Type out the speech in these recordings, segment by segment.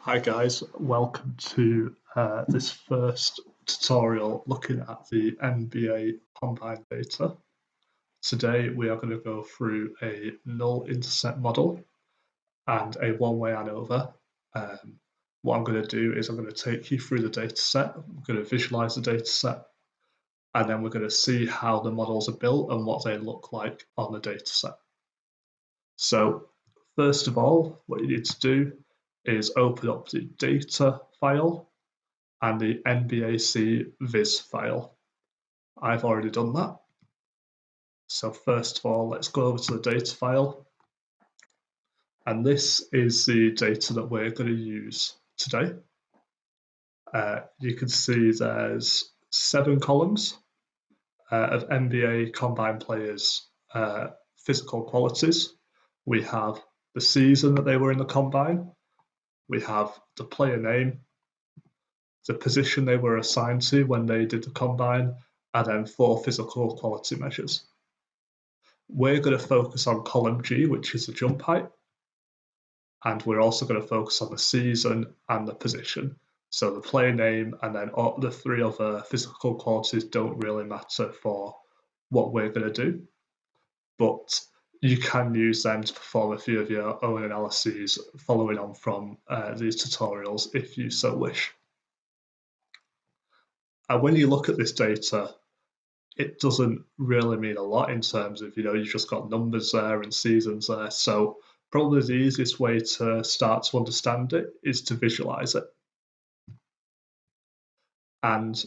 Hi guys, welcome to this first tutorial looking at the NBA combined data. Today we are going to go through a null intercept model and a one-way ANOVA. What I'm going to do is I'm going to take you through the dataset, I'm going to visualize the dataset, and then we're going to see how the models are built and what they look like on the dataset. So first of all, what you need to do is open up the data file and the NBAC viz file. I've already done that. So first of all, let's go over to the data file. And this is the data that we're going to use today. You can see there's 7 columns of NBA combined players' physical qualities. We have the season that they were in the combine. We have the player name, the position they were assigned to when they did the combine, and then 4 physical quality measures. We're going to focus on column G, which is the jump height, and we're also going to focus on the season and the position. So the player name and then all the 3 other physical qualities don't really matter for what we're going to do, but you can use them to perform a few of your own analyses following on from these tutorials if you so wish. And when you look at this data, it doesn't really mean a lot in terms of, you've just got numbers there and seasons there. So probably the easiest way to start to understand it is to visualize it. And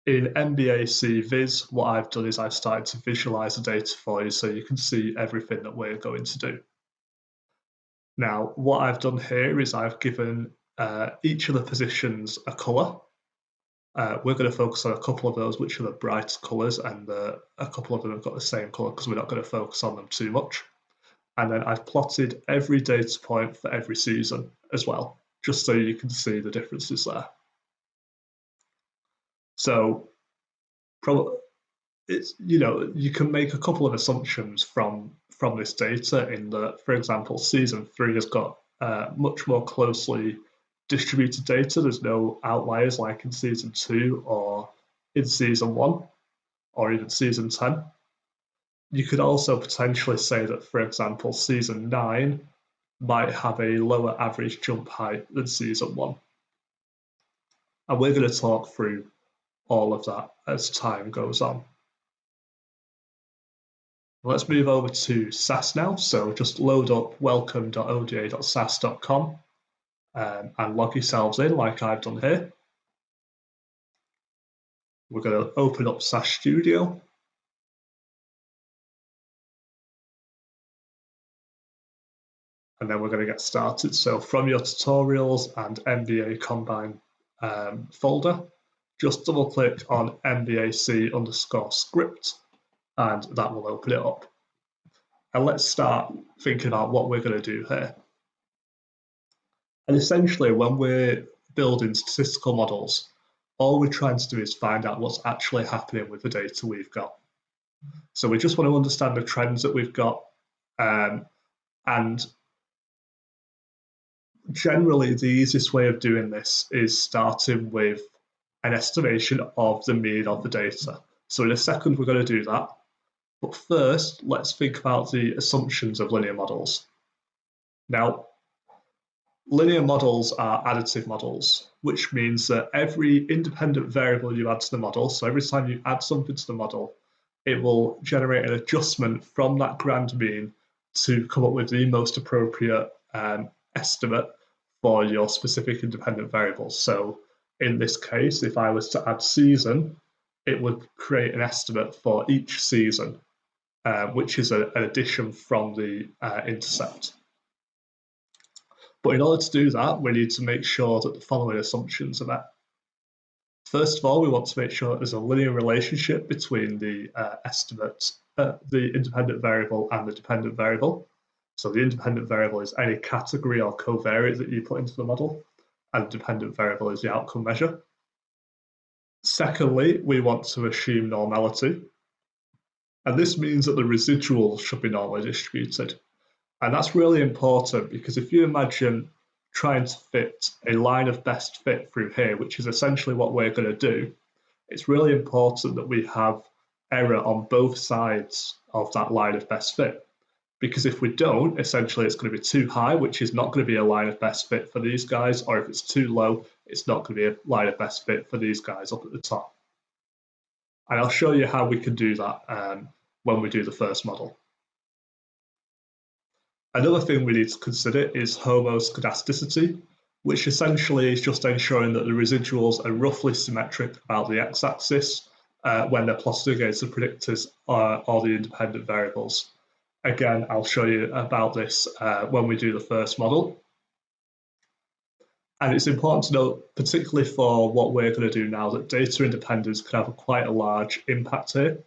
in NBAC Viz, what I've done is I've started to visualize the data for you so you can see everything that we're going to do. Now, what I've done here is I've given each of the positions a color. We're going to focus on a couple of those, which are the bright colours, and a couple of them have got the same colour because we're not going to focus on them too much. And then I've plotted every data point for every season as well, just so you can see the differences there. So, it's you can make a couple of assumptions from this data in that, for example, season 3 has got much more closely distributed data. There's no outliers like in season 2 or in season 1 or even season 10. You could also potentially say that, for example, season 9 might have a lower average jump height than season 1. And we're going to talk through all of that as time goes on. Let's move over to SAS now. So just load up welcome.oda.sas.com and log yourselves in like I've done here. We're going to open up SAS Studio. And then we're going to get started. So from your tutorials and NBA Combine folder, just double click on MBAC_script and that will open it up. And let's start thinking about what we're going to do here. And essentially, when we're building statistical models, all we're trying to do is find out what's actually happening with the data we've got. So we just want to understand the trends that we've got, and generally the easiest way of doing this is starting with an estimation of the mean of the data. So in a second we're going to do that, but first let's think about the assumptions of linear models. Now, linear models are additive models, which means that every independent variable you add to the model, so every time you add something to the model, it will generate an adjustment from that grand mean to come up with the most appropriate estimate for your specific independent variables. So in this case, if I was to add season, it would create an estimate for each season, which is an addition from the intercept. But in order to do that, we need to make sure that the following assumptions are met. First of all, we want to make sure that there's a linear relationship between the the independent variable and the dependent variable. So the independent variable is any category or covariate that you put into the model, and the dependent variable is the outcome measure. Secondly, we want to assume normality. And this means that the residuals should be normally distributed. And that's really important because if you imagine trying to fit a line of best fit through here, which is essentially what we're going to do, it's really important that we have error on both sides of that line of best fit. Because if we don't, essentially it's going to be too high, which is not going to be a line of best fit for these guys, or if it's too low, it's not going to be a line of best fit for these guys up at the top. And I'll show you how we can do that when we do the first model. Another thing we need to consider is homoscedasticity, which essentially is just ensuring that the residuals are roughly symmetric about the x-axis when they're plotted against the predictors or the independent variables. Again, I'll show you about this when we do the first model. And it's important to note, particularly for what we're going to do now, that data independence can have quite a large impact here.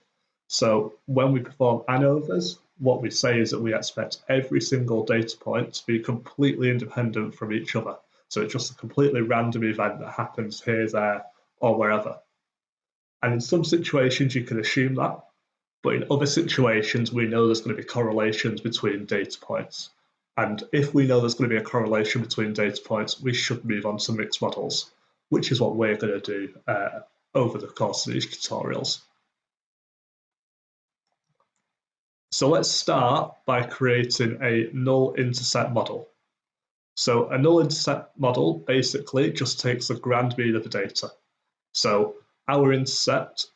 So when we perform ANOVAs, what we say is that we expect every single data point to be completely independent from each other. So it's just a completely random event that happens here, there, or wherever. And in some situations, you can assume that. But in other situations, we know there's going to be correlations between data points. And if we know there's going to be a correlation between data points, we should move on to mixed models, which is what we're going to do over the course of these tutorials. So let's start by creating a null intercept model. So a null intercept model basically just takes the grand mean of the data. So our intercept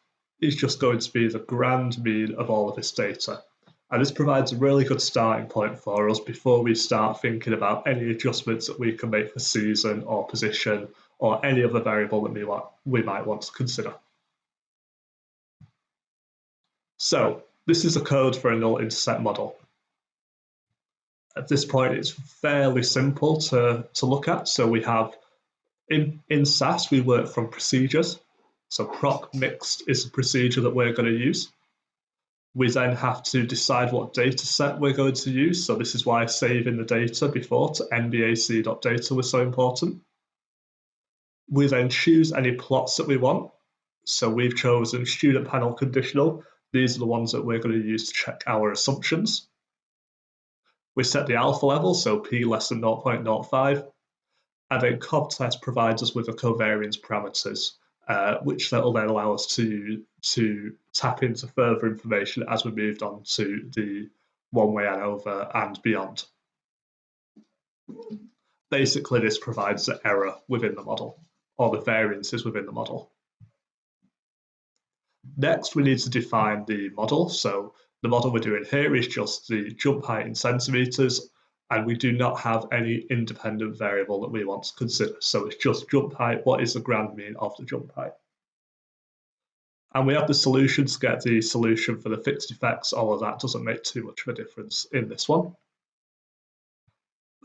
is just going to be the grand mean of all of this data. And this provides a really good starting point for us before we start thinking about any adjustments that we can make for season or position or any other variable that we might want to consider. So this is the code for a null intercept model. At this point, it's fairly simple to look at. So we have, in SAS, we work from procedures. So proc mixed is the procedure that we're going to use. We then have to decide what data set we're going to use. So this is why saving the data before to nbac.data was so important. We then choose any plots that we want. So we've chosen student panel conditional. These are the ones that we're going to use to check our assumptions. We set the alpha level, so p less than 0.05. And then covtest provides us with the covariance parameters, which will then allow us to tap into further information as we moved on to the one-way ANOVA and beyond. Basically, this provides the error within the model, or the variances within the model. Next, we need to define the model. So the model we're doing here is just the jump height in centimeters, and we do not have any independent variable that we want to consider. So it's just jump height. What is the grand mean of the jump height? And we have the solution to get the solution for the fixed effects. All of that doesn't make too much of a difference in this one.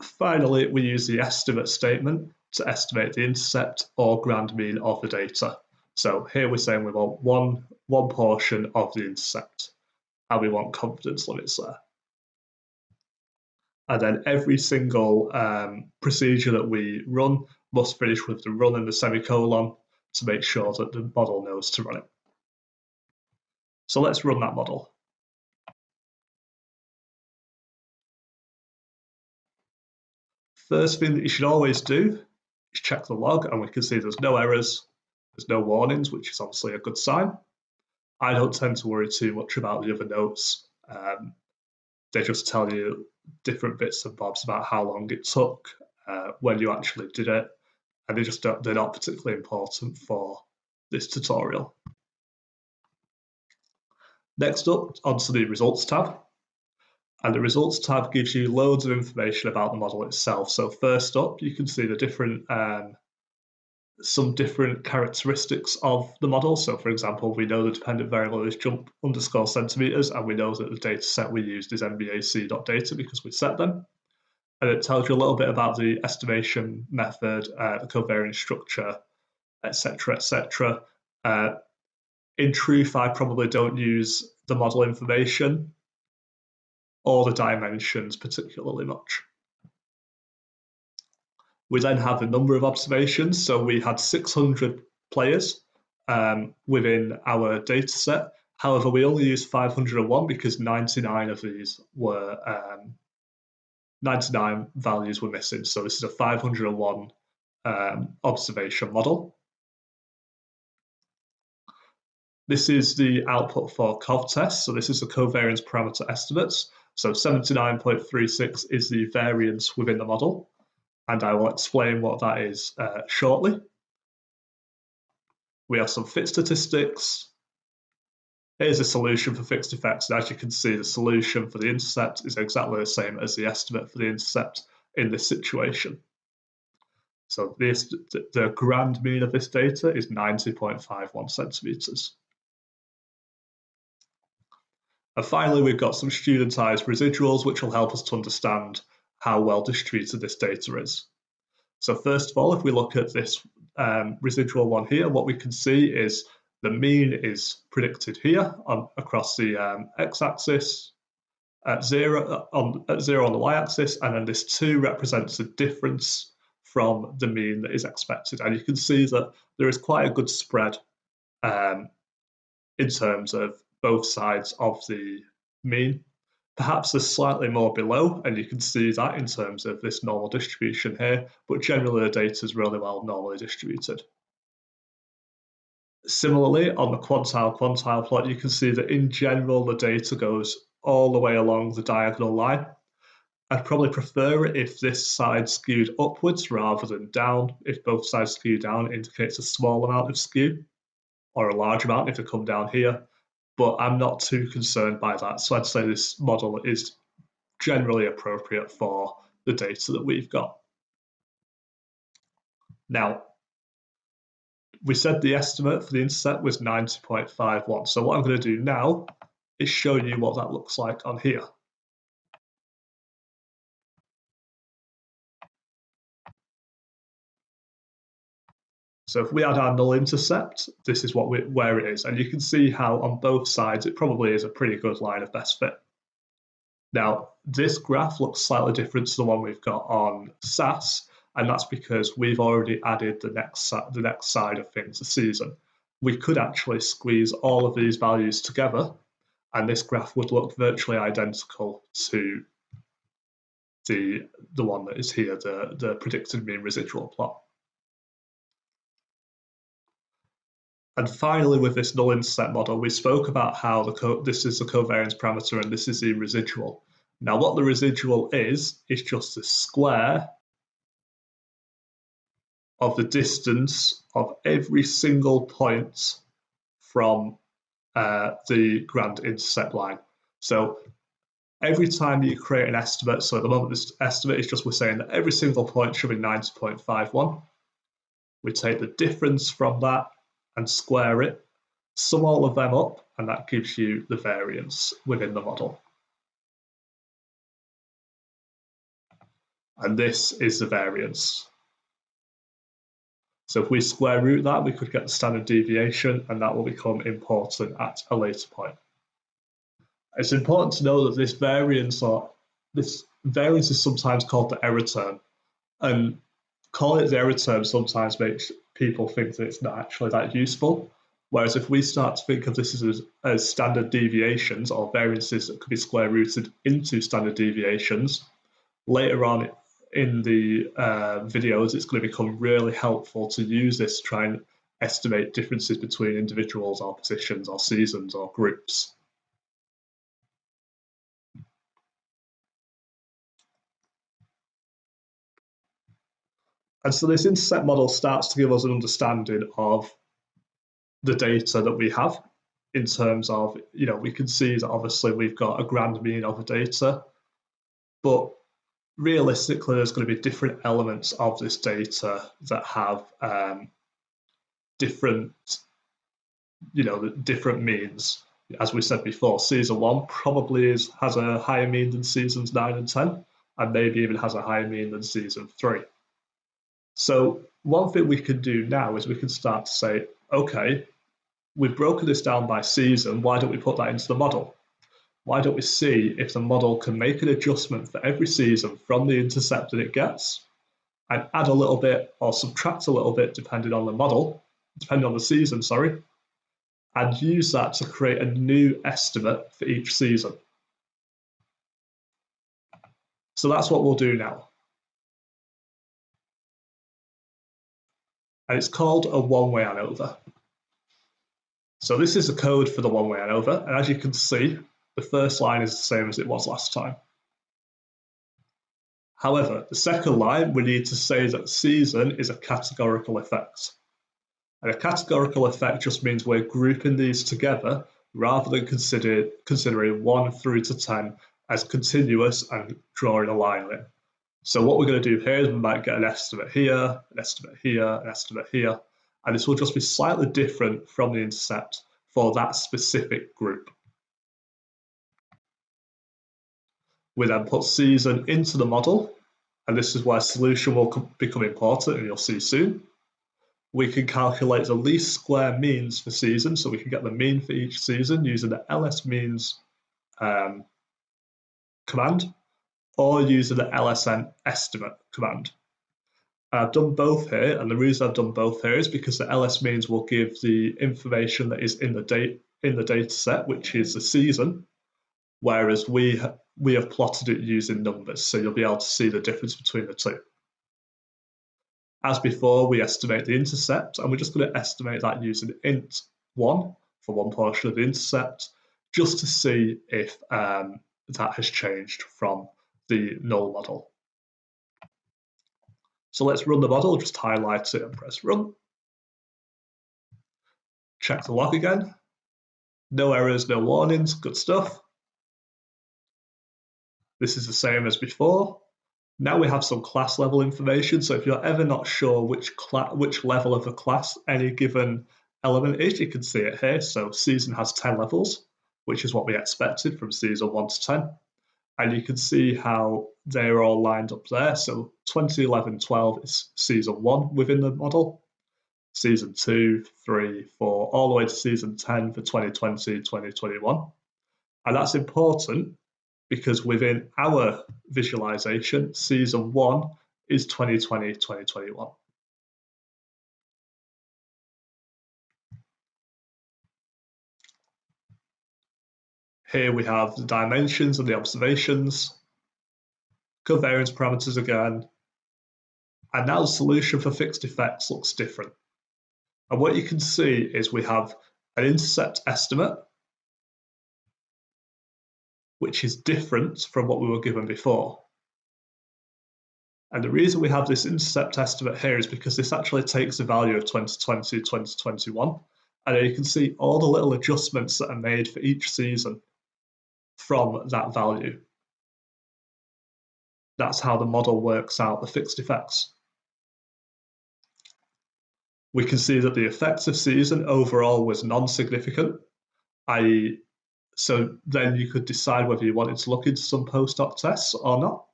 Finally, we use the estimate statement to estimate the intercept or grand mean of the data. So here we're saying we want one portion of the intercept, and we want confidence limits there. And then every single procedure that we run must finish with the run and the semicolon to make sure that the model knows to run it. So let's run that model. First thing that you should always do is check the log, and we can see there's no errors, there's no warnings, which is obviously a good sign. I don't tend to worry too much about the other notes. They just tell you different bits and bobs about how long it took, when you actually did it, and they're not particularly important for this tutorial. Next up, onto the results tab. And the results tab gives you loads of information about the model itself. So first up, you can see the different some different characteristics of the model. So for example, we know the dependent variable is jump _ centimeters, and we know that the data set we used is nbac.data because we set them. And it tells you a little bit about the estimation method, the covariance structure, etc., etc. In truth, I probably don't use the model information or the dimensions particularly much. We then have a number of observations. So we had 600 players within our data set. However, we only used 501 because 99 of these were 99 values were missing. So this is a 501 observation model. This is the output for cov tests. So this is the covariance parameter estimates. So 79.36 is the variance within the model. And I will explain what that is shortly. We have some fit statistics. Here's a solution for fixed effects. And as you can see, the solution for the intercept is exactly the same as the estimate for the intercept in this situation. So the grand mean of this data is 90.51 centimeters. And finally, we've got some studentized residuals, which will help us to understand how well distributed this data is. So first of all, if we look at this residual one here, what we can see is the mean is predicted here across the x-axis, at 0 on the y-axis, and then this 2 represents the difference from the mean that is expected. And you can see that there is quite a good spread in terms of both sides of the mean. Perhaps there's slightly more below, and you can see that in terms of this normal distribution here, but generally the data is really well normally distributed. Similarly, on the quantile plot, you can see that in general the data goes all the way along the diagonal line. I'd probably prefer it if this side skewed upwards rather than down. If both sides skew down, it indicates a small amount of skew, or a large amount if they come down here. But I'm not too concerned by that. So I'd say this model is generally appropriate for the data that we've got. Now, we said the estimate for the intercept was 90.51. So what I'm going to do now is show you what that looks like on here. So if we add our null intercept, this is where it is. And you can see how on both sides, it probably is a pretty good line of best fit. Now, this graph looks slightly different to the one we've got on SAS, and that's because we've already added the next side of things, the season. We could actually squeeze all of these values together, and this graph would look virtually identical to the one that is here, the predicted mean residual plot. And finally, with this null intercept model, we spoke about how this is the covariance parameter and this is the residual. Now, what the residual is just the square of the distance of every single point from the grand intercept line. So every time you create an estimate, so at the moment this estimate is just we're saying that every single point should be 90.51. We take the difference from that and square it, sum all of them up, and that gives you the variance within the model. And this is the variance. So if we square root that, we could get the standard deviation, and that will become important at a later point. It's important to know that this variance is sometimes called the error term, and calling it the error term sometimes makes people think that it's not actually that useful. Whereas if we start to think of this as standard deviations or variances that could be square rooted into standard deviations, later on in the videos, it's going to become really helpful to use this to try and estimate differences between individuals or positions or seasons or groups. And so this intercept model starts to give us an understanding of the data that we have in terms of, we can see that obviously we've got a grand mean of the data, but realistically there's going to be different elements of this data that have different means. As we said before, season 1 probably has a higher mean than seasons 9 and 10, and maybe even has a higher mean than season 3. So one thing we can do now is we can start to say, okay, we've broken this down by season, why don't we put that into the model? Why don't we see if the model can make an adjustment for every season from the intercept that it gets, and add a little bit or subtract a little bit depending on the season, sorry, and use that to create a new estimate for each season. So that's what we'll do now. And it's called a one-way ANOVA. So this is the code for the one-way ANOVA, and as you can see, the first line is the same as it was last time. However, the second line, we need to say that season is a categorical effect. And a categorical effect just means we're grouping these together rather than considering 1 through to 10 as continuous and drawing a line in. So what we're going to do here is we might get an estimate here, an estimate here, an estimate here, and this will just be slightly different from the intercept for that specific group. We then put season into the model, and this is where solution will become important, and you'll see soon. We can calculate the least square means for season, so we can get the mean for each season using the LSMeans command, or using the Lsm Estimate command. I've done both here, and the reason I've done both here is because the LSMeans will give the information that is in the data set, which is the season, whereas we have plotted it using numbers, so you'll be able to see the difference between the two. As before, we estimate the intercept, and we're just going to estimate that using int1 for one portion of the intercept, just to see if that has changed from the null model. So let's run the model, just highlight it and press run. Check the log again. No errors, no warnings, good stuff. This is the same as before. Now we have some class level information, so if you're ever not sure which level of the class any given element is, you can see it here. So season has 10 levels, which is what we expected from season 1 to 10. And you can see how they're all lined up there. So 2011, 12 is season 1 within the model, season 2, 3, 4, all the way to season 10 for 2020, 2021. And that's important because within our visualization, season 1 is 2020, 2021. Here we have the dimensions and the observations, covariance parameters again, and now the solution for fixed effects looks different. And what you can see is we have an intercept estimate, which is different from what we were given before. And the reason we have this intercept estimate here is because this actually takes the value of 2020, 2021, and you can see all the little adjustments that are made for each season from that value. That's how the model works out the fixed effects. We can see that the effects of season overall was non-significant, i.e., so then you could decide whether you wanted to look into some post-hoc tests or not.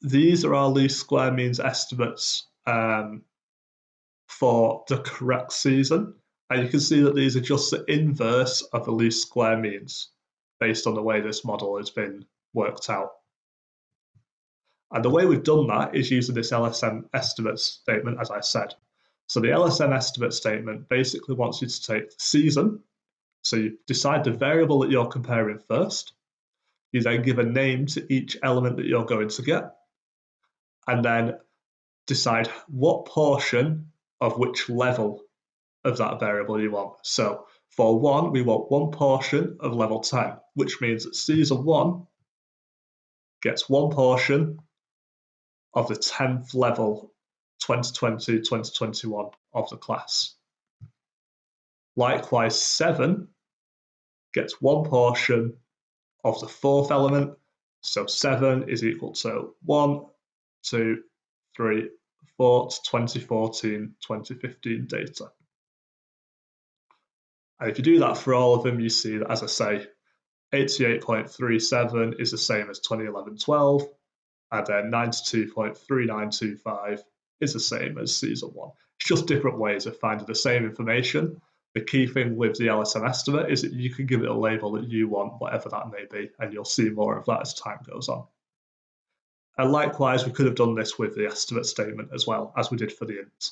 These are our least square means estimates for the correct season. And you can see that these are just the inverse of the least square means based on the way this model has been worked out. And the way we've done that is using this Lsm Estimates statement, as I said. So the Lsm Estimate statement basically wants you to take the season. So you decide the variable that you're comparing first. You then give a name to each element that you're going to get. And then decide what portion of which level of that variable you want. So for 1, we want one portion of level 10, which means that season 1 gets one portion of the 10th level 2020, 2021 of the class. Likewise, 7 gets one portion of the 4th element. So 7 is equal to 1, 2, 3, 4 to 2014, 2015 data. And if you do that for all of them, you see that, as I say, 88.37 is the same as 2011-12, and then 92.3925 is the same as season 1. It's just different ways of finding the same information. The key thing with the Lsm estimate is that you can give it a label that you want, whatever that may be, and you'll see more of that as time goes on. And likewise, we could have done this with the estimate statement as well, as we did for the int.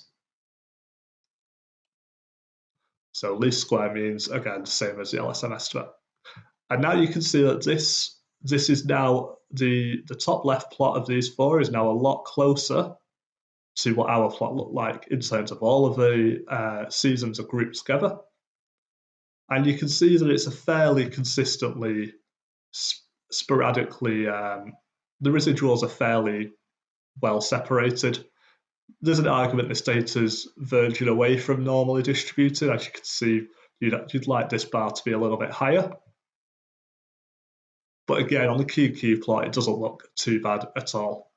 So least square means, again, the same as the Lsm estimate. And now you can see that this this is now the top left plot of these four is now a lot closer to what our plot looked like in terms of all of the seasons are grouped together. And you can see that it's a fairly consistently, sporadically, the residuals are fairly well separated. There's an argument this data is verging away from normally distributed. As you can see, you'd like this bar to be a little bit higher. But again, on the QQ plot, it doesn't look too bad at all.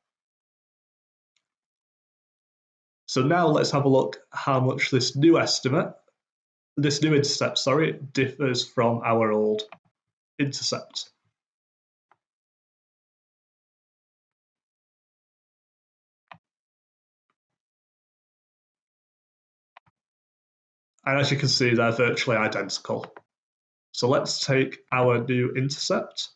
So now let's have a look how much this new intercept, differs from our old intercept. And as you can see, they're virtually identical. So let's take our new intercept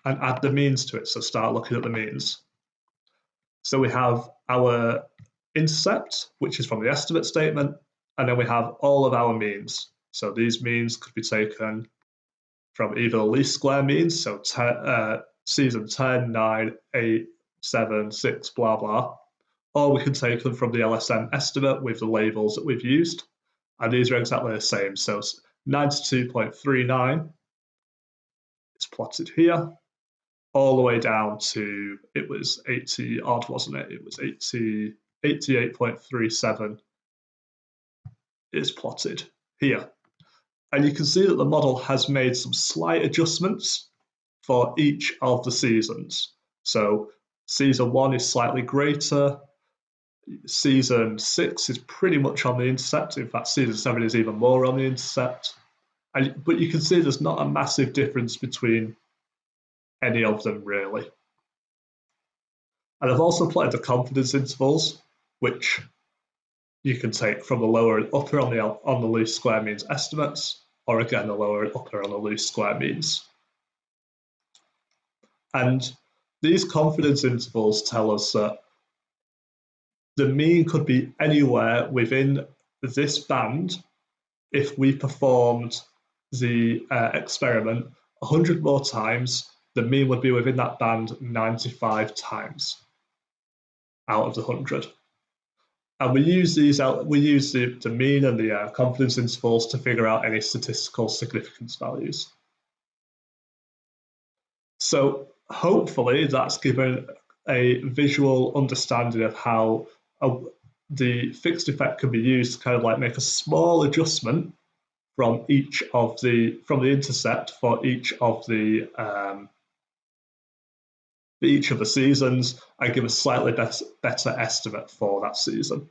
and add the means to it. So start looking at the means. So we have our intercept, which is from the estimate statement, and then we have all of our means. So these means could be taken from either the least square means, so season 10, 9, 8, 7, 6, blah, blah, or we can take them from the Lsm estimate with the labels that we've used, and these are exactly the same. So 92.39 is plotted here, all the way down to, it was 80 odd, wasn't it? It was 88.37 is plotted here. And you can see that the model has made some slight adjustments for each of the seasons. So season 1 is slightly greater. Season 6 is pretty much on the intercept. In fact, season 7 is even more on the intercept. But you can see there's not a massive difference between any of them, really. And I've also plotted the confidence intervals, which you can take from the lower and upper on the least square means estimates, or again, the lower and upper on the least square means. And these confidence intervals tell us that the mean could be anywhere within this band if we performed the experiment 100 more times. The mean would be within that band 95 times out of the 100. And we use the mean and the confidence intervals to figure out any statistical significance values. So hopefully that's given a visual understanding of how the fixed effect can be used to kind of like make a small adjustment from the intercept for each of the seasons and give a slightly better estimate for that season.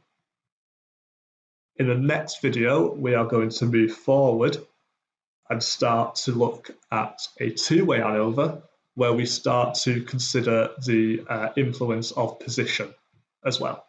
In the next video, we are going to move forward and start to look at a two-way ANOVA, where we start to consider the influence of position as well.